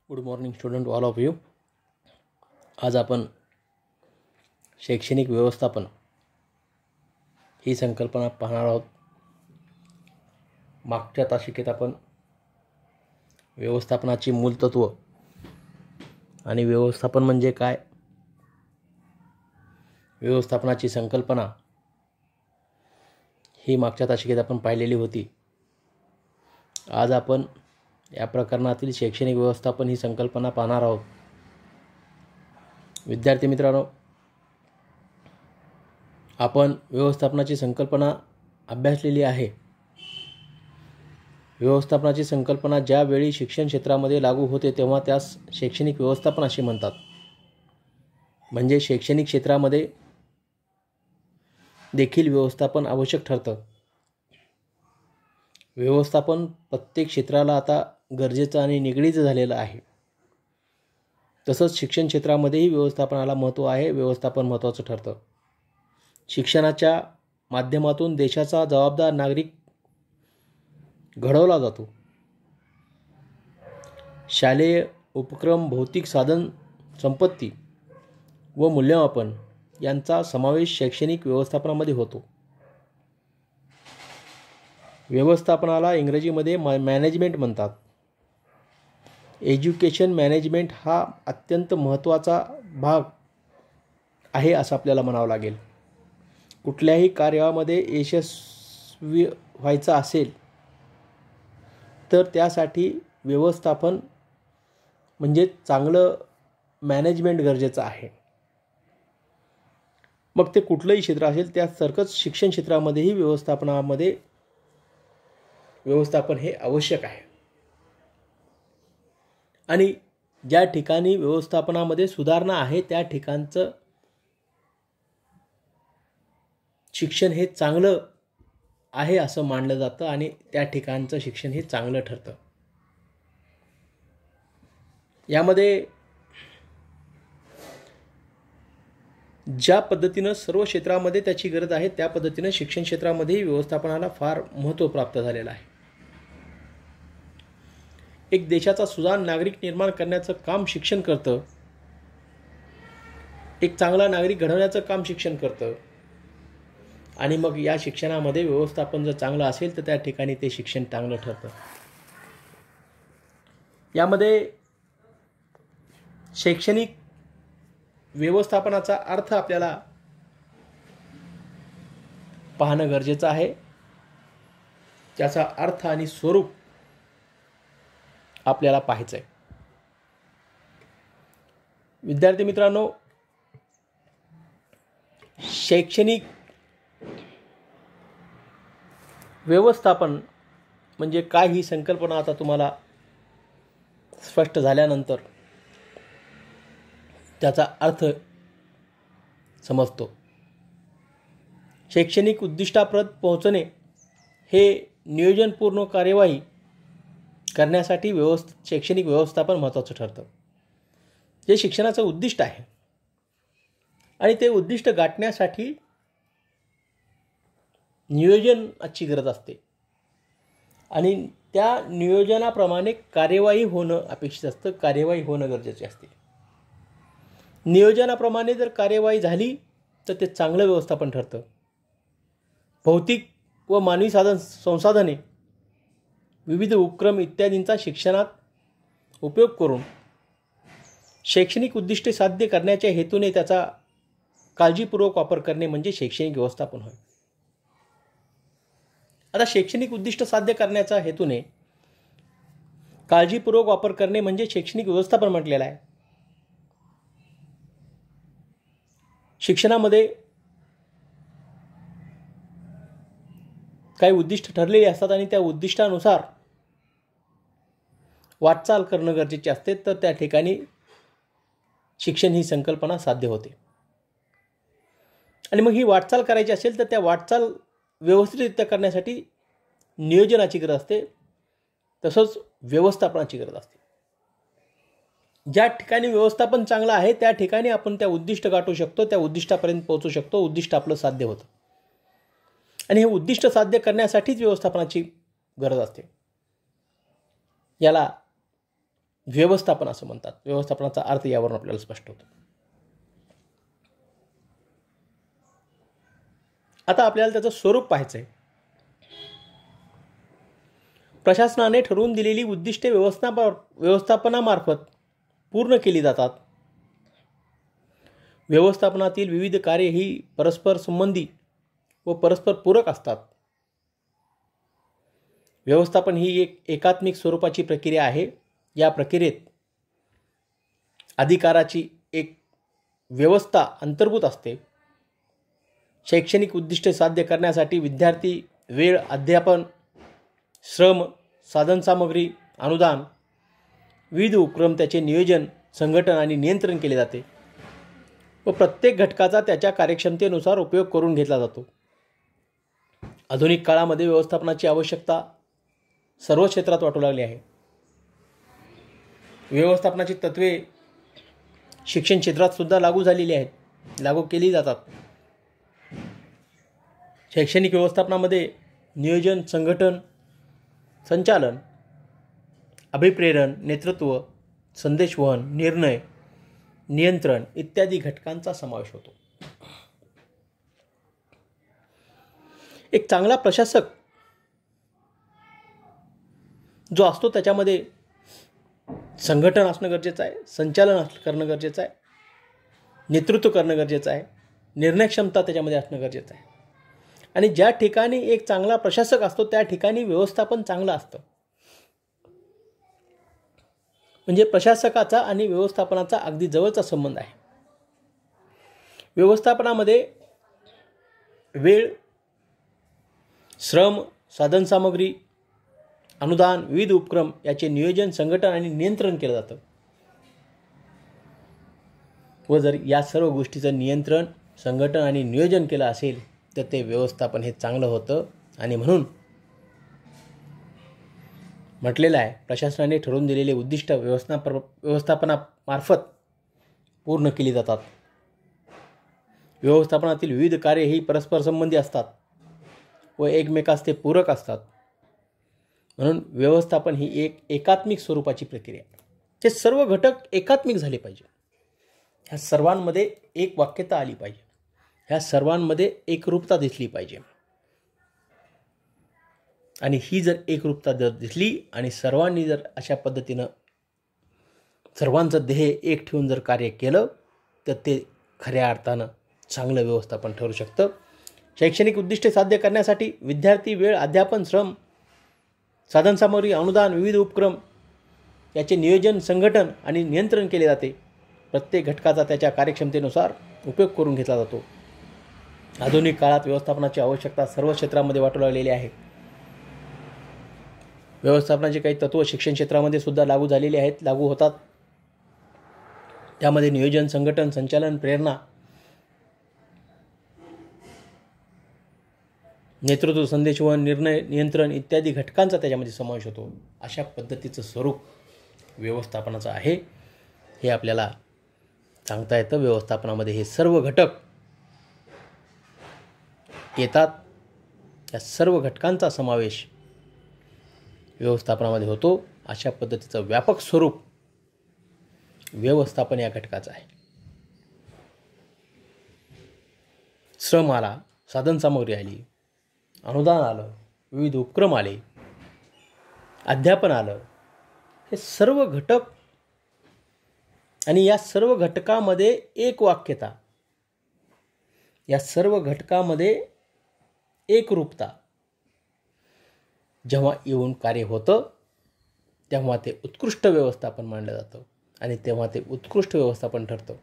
Good morning student all of you. आज आपण शैक्षणिक व्यवस्थापन ही संकल्पना पाहणार आहोत. मागच्या तासिकेत आपण व्यवस्थापनाची मूलतत्व आणि व्यवस्थापन म्हणजे काय, व्यवस्थापनाची संकल्पना ही मागच्या तासिकेत आपण पाहिलेली होती. आज आपण या प्रकरणातील शैक्षणिक व्यवस्थापन ही संकल्पना पाहणार आहोत. विद्यार्थी मित्रांनो, आपण व्यवस्थापनाची संकल्पना अभ्यासलेली आहे. व्यवस्थापनाची संकल्पना ज्यावेळी शिक्षण क्षेत्रामध्ये लागू होते तेव्हा त्यास शैक्षणिक व्यवस्थापन असे म्हणतात. म्हणजे शैक्षणिक क्षेत्रामध्ये देखील व्यवस्थापन आवश्यक ठरतं. व्यवस्थापन प्रत्येक क्षेत्राला आता गरजेचं आणि निगडीचं झालेलं आहे. तसंच शिक्षण क्षेत्रामध्येही व्यवस्थापनाला महत्त्व आहे. व्यवस्थापन महत्त्वाचं ठरतं. शिक्षणाच्या माध्यमातून देशाचा जबाबदार नागरिक घडवला जातो. शालेय उपक्रम, भौतिक साधन संपत्ती व मूल्यमापन यांचा समावेश शैक्षणिक व्यवस्थापनामध्ये होतो. व्यवस्थापनाला इंग्रजीमध्ये मॅनेजमेंट म्हणतात. एज्युकेशन मॅनेजमेंट हा अत्यंत महत्त्वाचा भाग आहे असं आपल्याला म्हणावं लागेल. कुठल्याही कार्यामध्ये यशस्वी व्हायचं असेल तर त्यासाठी व्यवस्थापन म्हणजे चांगलं मॅनेजमेंट गरजेचं आहे. मग ते कुठलंही क्षेत्र असेल त्यासारखंच शिक्षण क्षेत्रामध्येही व्यवस्थापन हे आवश्यक आहे. आणि ज्या ठिकाणी व्यवस्थापनामध्ये सुधारणा आहे त्या ठिकाणचं शिक्षण हे चांगलं आहे असं मानलं जातं आणि त्या ठिकाणचं शिक्षण हे चांगलं ठरतं. यामध्ये ज्या पद्धतीनं सर्व क्षेत्रामध्ये त्याची गरज आहे त्या पद्धतीनं शिक्षण क्षेत्रामध्येही व्यवस्थापनाला फार महत्त्व प्राप्त झालेलं आहे. एक देशाचा सुजाण नागरिक निर्माण करण्याचं काम शिक्षण करतं. एक चांगला नागरिक घडवण्याचं काम शिक्षण करतं. आणि मग या शिक्षणामध्ये व्यवस्थापन जर चांगलं असेल तर त्या ठिकाणी ते शिक्षण चांगलं ठरतं. यामध्ये शैक्षणिक व्यवस्थापनाचा अर्थ आपल्याला पाहणं गरजेचं आहे. त्याचा अर्थ आणि स्वरूप आपल्याला पाहायचं आहे. विद्यार्थी मित्रांनो, शैक्षणिक व्यवस्थापन म्हणजे काय ही संकल्पना आता तुम्हाला स्पष्ट झाल्यानंतर त्याचा अर्थ समजतो. शैक्षणिक उद्दिष्टाप्रत पोहोचणे हे नियोजनपूर्ण कार्यवाही करण्यासाठी शैक्षणिक व्यवस्थापन महत्त्वाचं ठरतं. जे शिक्षणाचं उद्दिष्ट आहे आणि ते उद्दिष्ट गाठण्यासाठी नियोजनाची गरज असते आणि त्या नियोजनाप्रमाणे कार्यवाही होणं अपेक्षित असतं. कार्यवाही होणं गरजेचे असते. नियोजनाप्रमाणे जर कार्यवाही झाली तर ते चांगलं व्यवस्थापन ठरतं. भौतिक व मानवी संसाधने, विविध उपक्रम इत्यादींचा शिक्षणात उपयोग करून शैक्षणिक उद्दिष्टे साध्य करण्याच्या हेतूने त्याचा काळजीपूर्वक वापर करणे म्हणजे शैक्षणिक व्यवस्थापन होय. आता शैक्षणिक उद्दिष्ट साध्य करण्याच्या हेतूने काळजीपूर्वक वापर करणे म्हणजे शैक्षणिक व्यवस्थापन म्हटलेलं आहे. शिक्षणामध्ये काही उद्दिष्ट ठरलेली असतात आणि त्या उद्दिष्टानुसार वाटचाल करणं गरजेचे असते. तर त्या ठिकाणी शिक्षण ही संकल्पना साध्य होते. आणि मग ही वाटचाल करायची असेल तर त्या वाटचाल व्यवस्थितरित्या करण्यासाठी नियोजनाची गरज असते. तसंच व्यवस्थापनाची गरज असते. ज्या ठिकाणी व्यवस्थापन चांगलं आहे त्या ठिकाणी आपण त्या उद्दिष्ट गाठू शकतो, त्या उद्दिष्टापर्यंत पोहोचू शकतो. उद्दिष्ट आपलं साध्य होतं. आणि हे उद्दिष्ट साध्य करण्यासाठीच व्यवस्थापनाची गरज असते. याला व्यवस्थापन असं म्हणतात. व्यवस्थापनाचा अर्थ यावरून आपल्याला स्पष्ट होतो. आता आपल्याला त्याचं स्वरूप पाहायचं आहे. प्रशासनाने ठरवून दिलेली उद्दिष्टे व्यवस्थापनामार्फत पूर्ण केली जातात. व्यवस्थापनातील विविध कार्ये ही परस्पर संबंधी व परस्पर पूरक असतात. व्यवस्थापन ही एक एकात्मिक स्वरूपाची प्रक्रिया आहे. या प्रक्रियेत अधिकाराची एक व्यवस्था अंतर्भूत असते. शैक्षणिक उद्दिष्टे साध्य करण्यासाठी विद्यार्थी, वेळ, अध्यापन, श्रम, साधनसामग्री, अनुदान, विविध उपक्रम, त्याचे नियोजन, संघटन आणि नियंत्रण केले जाते व प्रत्येक घटकाचा त्याच्या कार्यक्षमतेनुसार उपयोग करून घेतला जातो. आधुनिक काळामध्ये व्यवस्थापनाची आवश्यकता सर्व क्षेत्रात वाटू लागली आहे. व्यवस्थापनाची तत्त्वे शिक्षण क्षेत्रात सुद्धा लागू झालेली आहेत, लागू केली जातात. शैक्षणिक व्यवस्थापनामध्ये नियोजन, संघटन, संचालन, अभिप्रेरण, नेतृत्व, संदेशवहन, निर्णय, नियंत्रण इत्यादी घटकांचा समावेश होतो. एक चांगला प्रशासक जो असतो त्याच्यामध्ये संघटन असणं गरजेचं आहे, संचालन करणं गरजेचं आहे, नेतृत्व करणं गरजेचं आहे, निर्णय क्षमता त्याच्यामध्ये असणं गरजेचं आहे. आणि ज्या ठिकाणी एक चांगला प्रशासक असतो त्या ठिकाणी व्यवस्थापन चांगलं असतं. म्हणजे प्रशासकाचा आणि व्यवस्थापनाचा अगदी जवळचा संबंध आहे. व्यवस्थापनामध्ये वेळ, श्रम, साधनसामग्री, अनुदान, विविध उपक्रम याचे नियोजन, संघटन आणि नियंत्रण केलं जातं. व जर या सर्व गोष्टीचं नियंत्रण, संघटन आणि नियोजन केलं असेल तर ते व्यवस्थापन हे चांगलं होतं. आणि म्हणून म्हटलेलं आहे, प्रशासनाने ठरवून दिलेले उद्दिष्ट व्यवस्थापनामार्फत पूर्ण केली जातात. व्यवस्थापनातील विविध कार्ये ही परस्पर संबंधी असतात व एकमेकास ते पूरक असतात. म्हणून व्यवस्थापन ही एक एकात्मिक स्वरूपाची प्रक्रिया आहे. ते सर्व घटक एकात्मिक झाले पाहिजे. ह्या सर्वांमध्ये एक वाक्यता आली पाहिजे. ह्या सर्वांमध्ये एकरूपता दिसली पाहिजे. आणि ही जर एकरूपता जर दिसली आणि सर्वांनी जर अशा पद्धतीनं सर्वांचं ध्येय एक ठेवून जर कार्य केलं तर ते खऱ्या अर्थानं चांगलं व्यवस्थापन ठरू शकतं. शैक्षणिक उद्दिष्टे साध्य करण्यासाठी विद्यार्थी, वेळ, अध्यापन, श्रम, साधनसामग्री, अनुदान, विविध उपक्रम याचे नियोजन, संघटन आणि नियंत्रण केले जाते. प्रत्येक घटकाचा त्याच्या कार्यक्षमतेनुसार उपयोग करून घेतला जातो. आधुनिक काळात व्यवस्थापनाची आवश्यकता सर्व क्षेत्रामध्ये वाटू लागलेली आहे. व्यवस्थापनाचे काही तत्त्व शिक्षण क्षेत्रामध्ये सुद्धा लागू झालेली आहेत, लागू होतात. त्यामध्ये नियोजन, संघटन, संचालन, प्रेरणा, नेतृत्व, संदेशवहन, निर्णय, नियंत्रण इत्यादी घटकांचा त्याच्यामध्ये समावेश होतो. अशा पद्धतीचं स्वरूप व्यवस्थापनाचं आहे हे आपल्याला सांगता येतं. व्यवस्थापनामध्ये हे सर्व घटक येतात. या सर्व घटकांचा समावेश व्यवस्थापनामध्ये होतो. अशा पद्धतीचं व्यापक स्वरूप व्यवस्थापन या घटकाचं आहे. श्रम आला, साधनसामग्री आली, अनुदान आलं, विविध उपक्रम आले, अध्यापन आलं, हे सर्व घटक आणि या सर्व घटकामध्ये एक वाक्यता, या सर्व घटकामध्ये एकरूपता जेव्हा येऊन कार्य होतं तेव्हा ते उत्कृष्ट व्यवस्थापन मानलं जातं आणि तेव्हा ते उत्कृष्ट व्यवस्थापन ठरतं.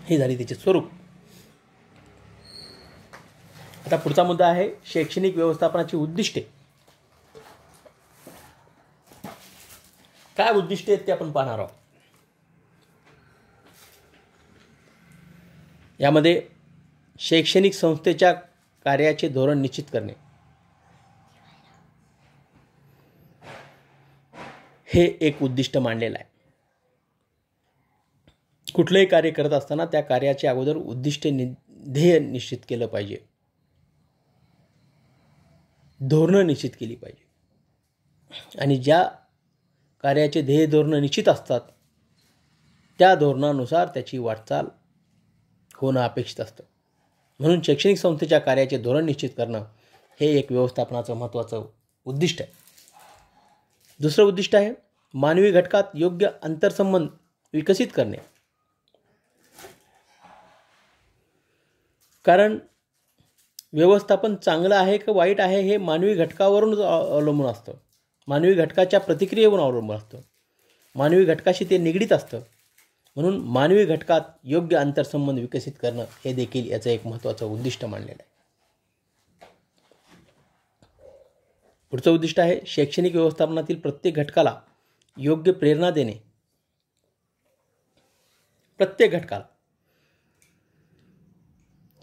हे झाले त्याचे स्वरूप. आता पुढचा मुद्दा आहे शैक्षणिक व्यवस्थापनाची उद्दिष्टे. काय उद्दिष्टे आहेत ते आपण पाहणार आहोत. यामध्ये शैक्षणिक संस्थेच्या कार्याचे धोरण निश्चित करणे हे एक उद्दिष्ट मांडलेलं आहे. कुठलंही कार्य करत असताना त्या कार्याचे अगोदर उद्दिष्टे ध्येय निश्चित केलं पाहिजे, धोरणं निश्चित केली पाहिजे आणि ज्या कार्याचे ध्येय धोरणं निश्चित असतात, त्या धोरणानुसार त्याची वाटचाल होणं अपेक्षित असतं. म्हणून शैक्षणिक संस्थेच्या कार्याचे धोरण निश्चित करणं हे एक व्यवस्थापनाचं महत्त्वाचं उद्दिष्ट आहे. दुसरं उद्दिष्ट आहे मानवी घटकात योग्य आंतरसंबंध विकसित करणे. कारण व्यवस्थापन चांगलं आहे की वाईट आहे हे मानवी घटकावरून अवलंबून असतं. मानवी घटकाच्या प्रतिक्रियेवरून अवलंबून असतं. मानवी घटकाशी ते निगडीत असतं. म्हणून मानवी घटकात योग्य आंतरसंबंध विकसित करणं हे देखील याचं एक महत्त्वाचं उद्दिष्ट मानलेलं आहे. पुढचं उद्दिष्ट आहे शैक्षणिक व्यवस्थापनातील प्रत्येक घटकाला योग्य प्रेरणा देणे. प्रत्येक घटकाला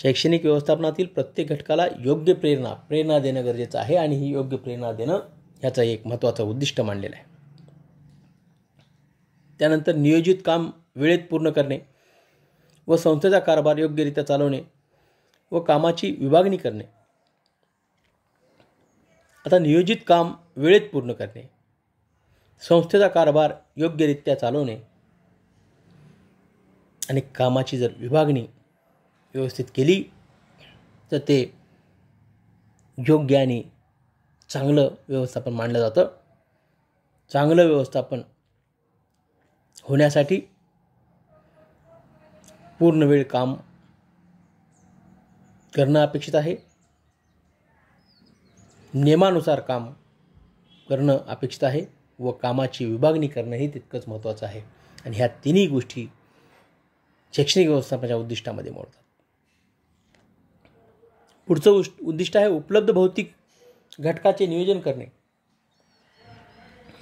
शैक्षणिक व्यवस्थापनातील प्रत्येक घटकाला योग्य प्रेरणा देणं गरजेचं आहे आणि ही योग्य प्रेरणा देणं ह्याचं एक महत्त्वाचं उद्दिष्ट मानलेलं आहे. त्यानंतर नियोजित काम वेळेत पूर्ण करणे व संस्थेचा कारभार योग्यरित्या चालवणे व कामाची विभागणी करणे. आता नियोजित काम वेळेत पूर्ण करणे, संस्थेचा कारभार योग्यरित्या चालवणे आणि कामाची जर विभागणी व्यवस्थित केली तर ते योग्य आणि चांगलं व्यवस्थापन मानलं जातं. चांगलं व्यवस्थापन होण्यासाठी पूर्ण वेळ काम करणं अपेक्षित आहे. नियमानुसार काम करणं अपेक्षित आहे व कामाची विभागणी करणंही तितकंच महत्त्वाचं आहे. आणि ह्या तिन्ही गोष्टी शैक्षणिक व्यवस्थापनाच्या उद्दिष्टामध्ये मोडतात. पुढचं उद्दिष्ट आहे उपलब्ध भौतिक घटकाचे नियोजन करणे.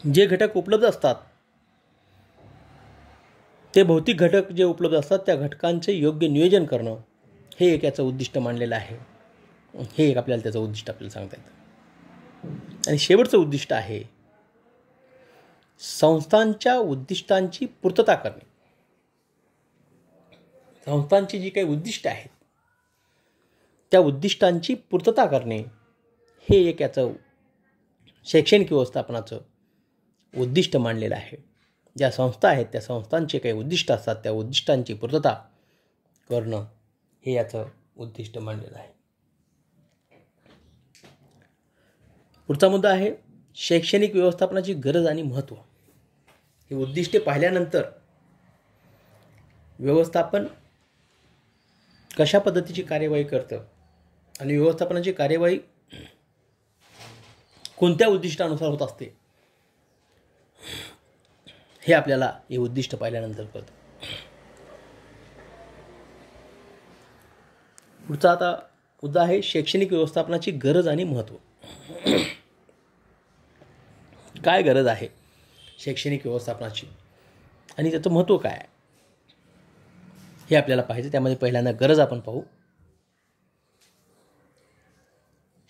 जे घटक उपलब्ध असतात ते भौतिक घटक जे उपलब्ध असतात त्या घटकांचे योग्य नियोजन करणं हे एक याचं उद्दिष्ट मानलेलं आहे. हे एक आपल्याला त्याचं उद्दिष्ट आपल्याला सांगता येतं. आणि शेवटचं उद्दिष्ट आहे संस्थांच्या उद्दिष्टांची पूर्तता करणे. संस्थांची जी काही उद्दिष्ट आहेत त्या उद्दिष्टांची पूर्तता करणे हे एक याचं शैक्षणिक व्यवस्थापनाचं उद्दिष्ट मानलेलं आहे. ज्या संस्था आहेत त्या संस्थांचे काही उद्दिष्ट असतात त्या उद्दिष्टांची पूर्तता करणं हे याचं उद्दिष्ट मानलेलं आहे. पुढचा मुद्दा आहे शैक्षणिक व्यवस्थापनाची गरज आणि महत्त्व. ही उद्दिष्टे पाहिल्यानंतर व्यवस्थापन कशा पद्धतीची कार्यवाही करतं आणि व्यवस्थापनाची कार्यवाही कोणत्या उद्दिष्टानुसार होत असते हे आपल्याला हे उद्दिष्ट पाहिल्यानंतर कळतं. पुढचा आता मुद्दा आहे शैक्षणिक व्यवस्थापनाची गरज आणि महत्त्व. काय गरज आहे शैक्षणिक व्यवस्थापनाची आणि त्याचं महत्त्व काय आहे हे आपल्याला पाहायचं. त्यामध्ये पहिल्यांदा गरज आपण पाहू.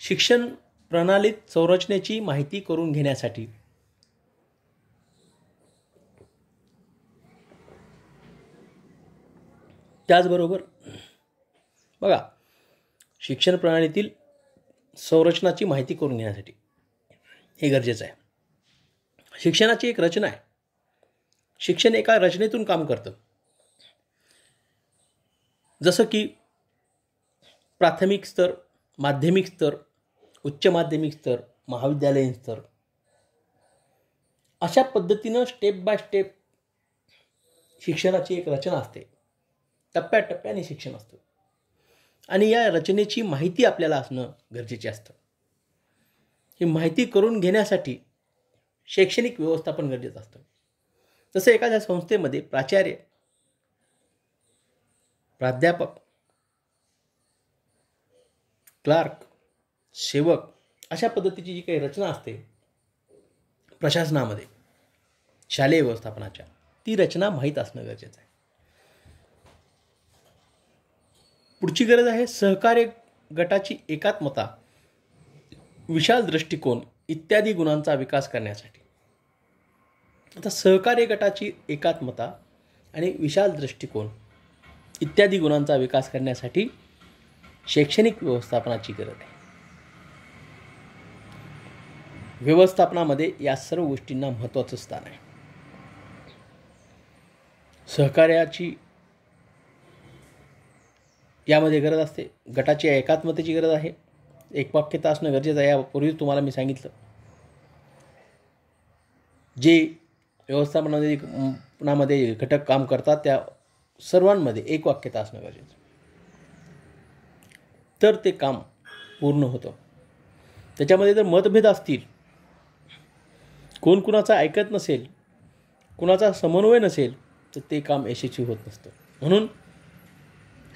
शिक्षण प्रणालीत संरचनेची माहिती करून घेण्यासाठी त्याचबरोबर बघा शिक्षण प्रणालीतील संरचनाची माहिती करून घेण्यासाठी हे गरजेचं आहे. शिक्षणाची एक रचना आहे. शिक्षण एका रचनेतून काम करतं. जसं की प्राथमिक स्तर, माध्यमिक स्तर, उच्च माध्यमिक स्तर, महाविद्यालयीन स्तर अशा पद्धतीनं स्टेप बाय स्टेप शिक्षणाची एक रचना असते. टप्प्याटप्प्याने शिक्षण असतं आणि या रचनेची माहिती आपल्याला असणं गरजेचे असतं. ही माहिती करून घेण्यासाठी शैक्षणिक व्यवस्थापन गरजेचं असतं. जसं एखाद्या संस्थेमध्ये प्राचार्य, प्राध्यापक, क्लार्क, सेवक अशा पद्धतीची जी काही रचना असते प्रशासनामध्ये शालेय व्यवस्थापनाच्या ती रचना माहीत असणं गरजेचं आहे. पुढची गरज आहे सहकार्य गटाची एकात्मता, विशाल दृष्टिकोन इत्यादी गुणांचा विकास करण्यासाठी. आता सहकार्य गटाची एकात्मता आणि विशाल दृष्टिकोन इत्यादी गुणांचा विकास करण्यासाठी शैक्षणिक व्यवस्थापनाची गरज आहे. व्यवस्थापनामध्ये या सर्व गोष्टींना महत्त्वाचं स्थान आहे. सहकार्याची यामध्ये गरज असते. गटाची एकात्मतेची गरज आहे. एकवाक्यता असणं गरजेचं आहे. यापूर्वी तुम्हाला मी सांगितलं, जे व्यवस्थापनामध्ये घटक काम करतात त्या सर्वांमध्ये एकवाक्यता असणं गरजेचं, तर ते काम पूर्ण होतं. त्याच्यामध्ये जर मतभेद असतील, कोण कुणाचा ऐकत नसेल, कुणाचा समन्वय नसेल, तर ते काम यशस्वी होत नसतं. म्हणून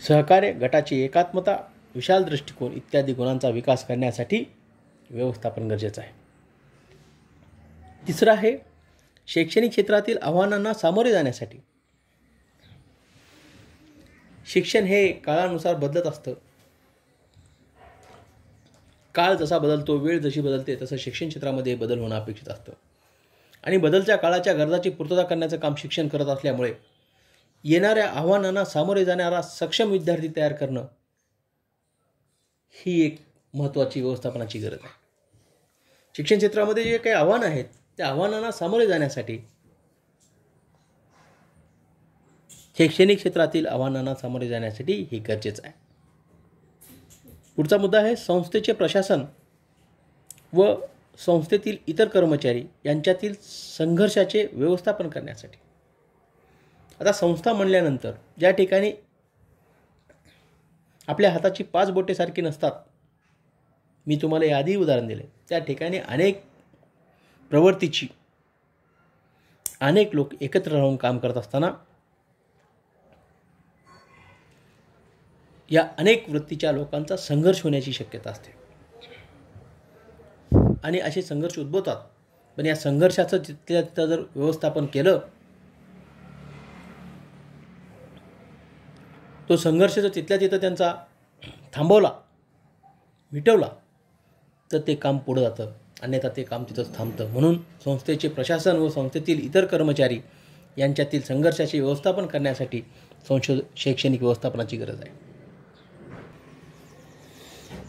सहकार्य, गटाची एकात्मता, विशाल दृष्टिकोन इत्यादी गुणांचा विकास करण्यासाठी व्यवस्थापन गरजेचं आहे. तिसरं आहे शैक्षणिक क्षेत्रातील आव्हानांना सामोरे जाण्यासाठी. शिक्षण हे काळानुसार बदलत असतं. काळ जसा बदलतो, वेळ जशी बदलते, तसं शिक्षण क्षेत्रामध्ये बदल होणं अपेक्षित असतं. आणि बदलत्या काळाच्या गरजाची पूर्तता करण्याचं काम शिक्षण करत असल्यामुळे येणाऱ्या आव्हानांना सामोरे जाणारा सक्षम विद्यार्थी तयार करणं ही एक महत्त्वाची व्यवस्थापनाची गरज आहे. शिक्षण क्षेत्रामध्ये जे काही आव्हानं आहेत त्या आव्हानांना सामोरे जाण्यासाठी, शैक्षणिक क्षेत्रातील आव्हानांना सामोरे जाण्यासाठी हे गरजेचं आहे. पुढचा मुद्दा आहे संस्थेचे प्रशासन व संस्थेतील इतर कर्मचारी यांच्यातील संघर्षाचे व्यवस्थापन करण्यासाठी. आता संस्था म्हणल्यानंतर ज्या ठिकाणी आपल्या हाताची 5 बोटे सारखी नसतात, मी तुम्हाला याआधी उदाहरण दिले, त्या ठिकाणी अनेक प्रवृत्तीची अनेक लोक एकत्र राहून काम करत असताना या अनेक वृत्तीच्या लोकांचा संघर्ष होण्याची शक्यता असते आणि असे संघर्ष उद्भवतात. पण या संघर्षाचं तिथल्या तिथं जर व्यवस्थापन केलं, तो संघर्ष जर तिथल्या तिथं त्यांचा थांबवला, मिटवला, तर ते काम पुढं जातं, अन्यथा ते काम तिथंच थांबतं. म्हणून संस्थेचे प्रशासन व संस्थेतील इतर कर्मचारी यांच्यातील संघर्षाचे व्यवस्थापन करण्यासाठी शैक्षणिक व्यवस्थापनाची गरज आहे.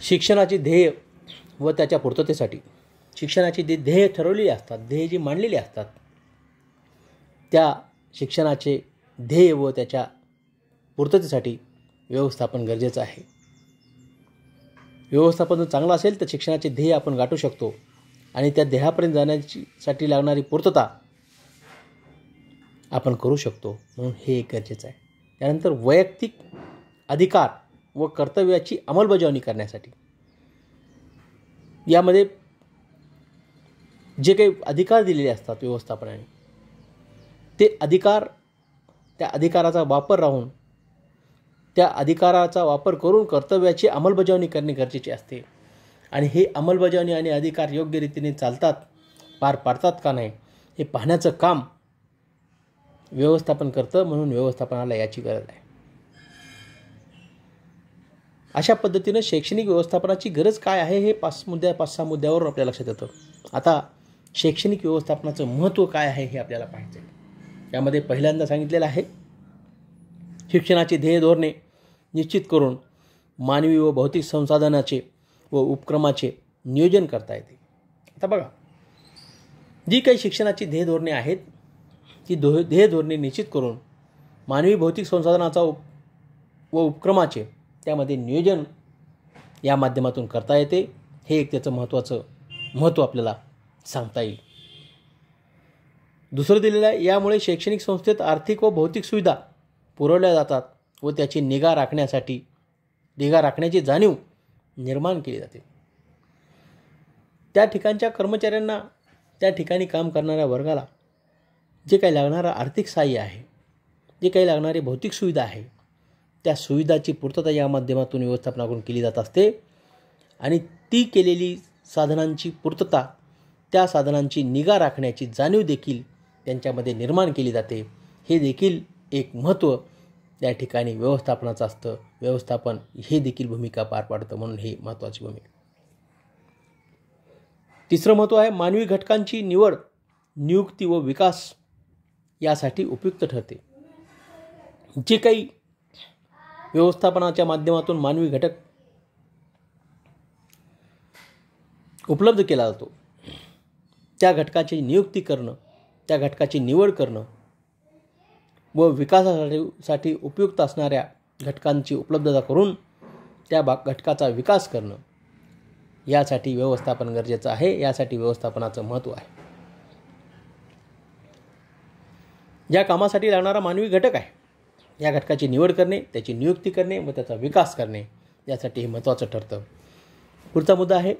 शिक्षणाची ध्येय व त्याच्या पूर्ततेसाठी, शिक्षणाची ध्येय ठरवलेली असतात, ध्येय जी मांडलेली असतात, त्या शिक्षणाचे ध्येय व त्याच्या पूर्ततेसाठी व्यवस्थापन गरजेचं आहे. व्यवस्थापन जर चांगलं असेल तर शिक्षणाचे ध्येय आपण गाठू शकतो आणि त्या ध्येयापर्यंत जाण्यासाठी लागणारी पूर्तता आपण करू शकतो. म्हणून हे एक गरजेचं आहे. त्यानंतर वैयक्तिक अधिकार व कर्तव्याची अंमलबजावणी करण्यासाठी, यामध्ये जे काही अधिकार दिलेले असतात व्यवस्थापनाने, ते अधिकार, त्या अधिकाराचा वापर राहून, त्या अधिकाराचा वापर करून कर्तव्याची अंमलबजावणी करणे गरजेचे असते. आणि हे अंमलबजावणी आणि अधिकार योग्य रीतीने चालतात, पार पाडतात का नाही, हे पाहण्याचं काम व्यवस्थापन करतं. म्हणून व्यवस्थापनाला याची गरज आहे. अशा पद्धतीनं शैक्षणिक व्यवस्थापनाची गरज काय आहे हे 5-6 मुद्द्यावर आपल्या लक्षात येतं. आता शैक्षणिक व्यवस्थापनाचं महत्त्व काय आहे हे आपल्याला पाहायचं आहे. यामध्ये पहिल्यांदा सांगितलेलं आहे, शिक्षणाची ध्येय धोरणे निश्चित करून मानवी व भौतिक संसाधनाचे व उपक्रमाचे नियोजन करता येते. आता बघा, जी काही शिक्षणाची ध्येय धोरणे आहेत, ती ध्येय धोरणे निश्चित करून मानवी भौतिक संसाधनाचा व उपक्रमाचे त्यामध्ये नियोजन या माध्यमातून करता येते. हे एक त्याचं महत्त्व आपल्याला सांगता येईल. दुसरं दिलेलं आहे, यामुळे शैक्षणिक संस्थेत आर्थिक व भौतिक सुविधा पुरवल्या जातात व त्याची निगा राखण्याची जाणीव निर्माण केली जाते. त्या ठिकाणच्या कर्मचाऱ्यांना, त्या ठिकाणी काम करणाऱ्या वर्गाला जे काही लागणारं आर्थिक सहाय्य आहे, जे काही लागणारी भौतिक सुविधा आहे, त्या सुविधाची पूर्तता या माध्यमातून व्यवस्थापनाकडून केली जात असते. आणि ती केलेली साधनांची पूर्तता, त्या साधनांची निगा राखण्याची जाणीव देखील त्यांच्यामध्ये निर्माण केली जाते. हे देखील एक महत्त्व त्या ठिकाणी व्यवस्थापनाचं असतं. व्यवस्थापन हे देखील भूमिका पार पाडतं, म्हणून हे महत्त्वाची भूमिका. तिसरं महत्त्व आहे, मानवी घटकांची निवड, नियुक्ती व विकास यासाठी उपयुक्त ठरते. जे काही व्यवस्थापनाच्या माध्यमातून मानवी घटक उपलब्ध केला जातो, त्या घटकाची नियुक्ती करणं, त्या घटकाची निवड करणं व विकासासाठी उपयुक्त असणाऱ्या घटकांची उपलब्धता करून त्या घटकाचा विकास करणं, यासाठी व्यवस्थापन गरजेचं आहे. यासाठी व्यवस्थापनाचं महत्त्व आहे. ज्या कामासाठी लागणारा मानवी घटक आहे, या घटकाची निवड करणे, त्याची नियुक्ती करणे व त्याचा विकास करणे, यासाठी हे महत्त्वाचं ठरतं. पुढचा मुद्दा आहे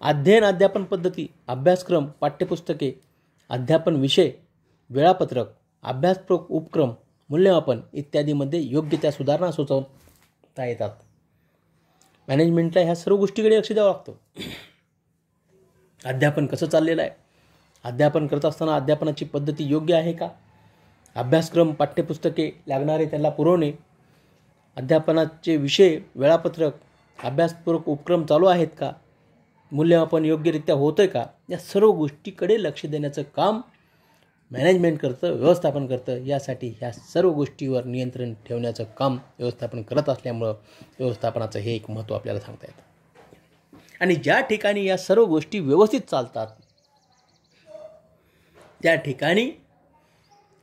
अध्यापन पद्धती, अभ्यासक्रम, पाठ्यपुस्तके, अध्यापन विषय, वेळापत्रक, अभ्यासपूरक उपक्रम, मूल्यमापन इत्यादीमध्ये योग्य त्या सुधारणा सुचवता येतात. मॅनेजमेंटला ह्या सर्व गोष्टीकडे लक्ष द्यावं लागतं. अध्यापन कसं चाललेलं आहे, अध्यापन करत असताना अध्यापनाची पद्धती योग्य आहे का, अभ्यासक्रम, पाठ्यपुस्तके लागणारे त्याला पुरवणे, अध्यापनाचे विषय, वेळापत्रक, अभ्यासपूरक उपक्रम चालू आहेत का, मूल्यमापन योग्यरित्या होतं आहे का, या सर्व गोष्टीकडे लक्ष देण्याचं काम मॅनेजमेंट करतं, व्यवस्थापन करतं. यासाठी ह्या सर्व गोष्टीवर नियंत्रण ठेवण्याचं काम व्यवस्थापन करत असल्यामुळं व्यवस्थापनाचं हे एक महत्त्व आपल्याला सांगता येतं. आणि ज्या ठिकाणी या सर्व गोष्टी व्यवस्थित चालतात, त्या ठिकाणी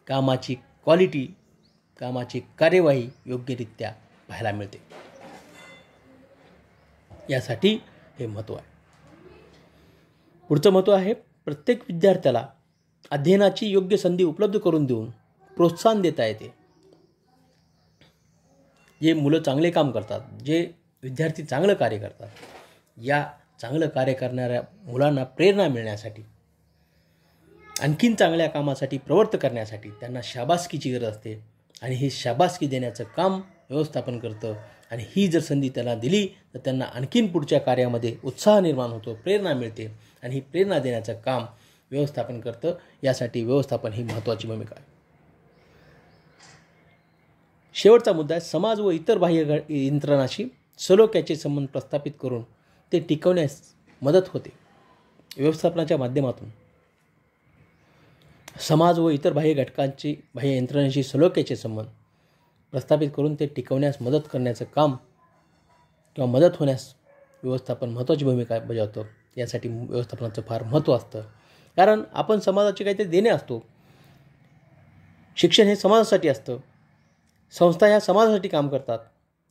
कामाची क्वालिटी, कामाची कार्यवाही योग्यरित्या पाहायला मिळते. यासाठी हे महत्त्व आहे. पुढचं महत्त्व आहे प्रत्येक विद्यार्थ्याला अध्ययनाची योग्य संधी उपलब्ध करून देऊन प्रोत्साहन देता येते. जे मुलं चांगले काम करतात, जे विद्यार्थी चांगलं कार्य करतात, या चांगलं कार्य करणाऱ्या मुलांना प्रेरणा मिळण्यासाठी, आणखीन चांगल्या कामासाठी प्रवृत्त करण्यासाठी त्यांना शाबासकीची गरज असते. आणि ही शाबासकी देण्याचं काम व्यवस्थापन करतं. आणि ही जर संधी त्यांना दिली तर त्यांना आणखीन पुढच्या कार्यामध्ये उत्साह निर्माण होतो, प्रेरणा मिळते. आणि ही प्रेरणा देण्याचं काम व्यवस्थापन करतं. यासाठी व्यवस्थापन ही महत्त्वाची भूमिका आहे. शेवटचा मुद्दा आहे समाज व इतर बाह्य यंत्रणाशी सलोख्याचे संबंध प्रस्थापित करून ते टिकवण्यास मदत होते. व्यवस्थापनाच्या माध्यमातून समाज व इतर बाह्य यंत्रणेशी सलोख्याचे संबंध प्रस्थापित करून ते टिकवण्यास मदत करण्याचं काम किंवा मदत होण्यास व्यवस्थापन महत्त्वाची भूमिका बजावतं. यासाठी व्यवस्थापनाचं फार महत्त्व असतं. कारण आपण समाजाचे काहीतरी देणे असतो. शिक्षण हे समाजासाठी असतं. संस्था ह्या समाजासाठी काम करतात.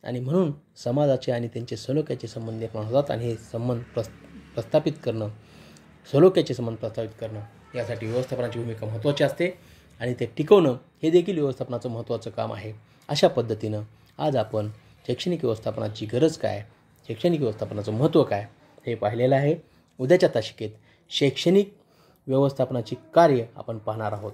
आणि म्हणून समाजाचे आणि त्यांचे सलोख्याचे संबंध निर्माण होतात. आणि हे संबंध प्रस्थापित करणं, सलोख्याचे संबंध प्रस्थापित करणं, यासाठी व्यवस्थापनाची भूमिका महत्त्वाची असते. आणि ते टिकवणं हे देखील व्यवस्थापनाचं महत्त्वाचं काम आहे. अशा पद्धतीनं आज आपण शैक्षणिक व्यवस्थापनाची गरज काय, शैक्षणिक व्यवस्थापनाचं महत्त्व काय हे पाहिलेलं आहे. उद्याच्या तासिकेत शैक्षणिक व्यवस्थापनाची कार्य आपण पाहणार आहोत.